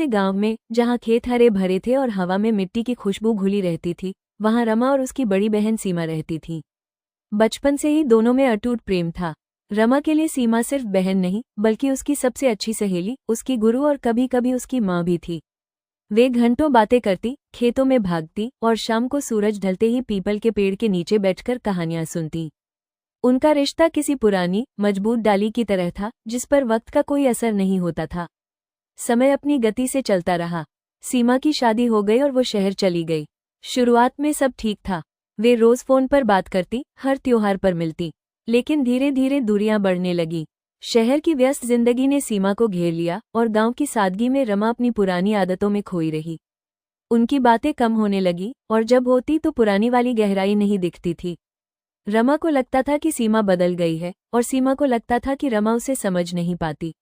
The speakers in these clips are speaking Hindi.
छोटे गांव में, जहां खेत हरे भरे थे और हवा में मिट्टी की खुशबू घुली रहती थी, वहां रमा और उसकी बड़ी बहन सीमा रहती थीं। बचपन से ही दोनों में अटूट प्रेम था। रमा के लिए सीमा सिर्फ बहन नहीं, बल्कि उसकी सबसे अच्छी सहेली, उसकी गुरु और कभी कभी उसकी माँ भी थी। वे घंटों बातें करती, खेतों में भागती और शाम को सूरज ढलते ही पीपल के पेड़ के नीचे बैठकर कहानियां सुनती। उनका रिश्ता किसी पुरानी, मजबूत डाली की तरह था, जिस पर वक्त का कोई असर नहीं होता था। समय अपनी गति से चलता रहा। सीमा की शादी हो गई और वो शहर चली गई। शुरुआत में सब ठीक था। वे रोज फोन पर बात करती, हर त्योहार पर मिलती। लेकिन धीरे धीरे दूरियां बढ़ने लगी। शहर की व्यस्त जिंदगी ने सीमा को घेर लिया और गांव की सादगी में रमा अपनी पुरानी आदतों में खोई रही। उनकी बातें कम होने लगी और जब होती तो पुरानी वाली गहराई नहीं दिखती थी। रमा को लगता था कि सीमा बदल गई है और सीमा को लगता था कि रमा उसे समझ नहीं पाती।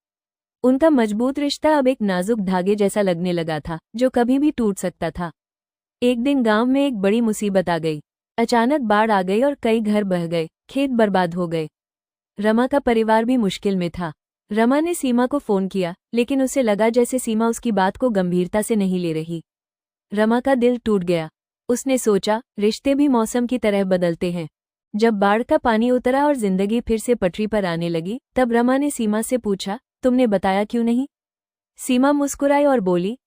उनका मजबूत रिश्ता अब एक नाजुक धागे जैसा लगने लगा था, जो कभी भी टूट सकता था। एक दिन गांव में एक बड़ी मुसीबत आ गई। अचानक बाढ़ आ गई और कई घर बह गए, खेत बर्बाद हो गए। रमा का परिवार भी मुश्किल में था। रमा ने सीमा को फोन किया, लेकिन उसे लगा जैसे सीमा उसकी बात को गंभीरता से नहीं ले रही। रमा का दिल टूट गया। उसने सोचा, रिश्ते भी मौसम की तरह बदलते हैं। जब बाढ़ का पानी उतरा और जिंदगी फिर से पटरी पर आने लगी, तब रमा ने सीमा से पूछा, तुमने बताया क्यों नहीं? सीमा मुस्कुराई और बोली,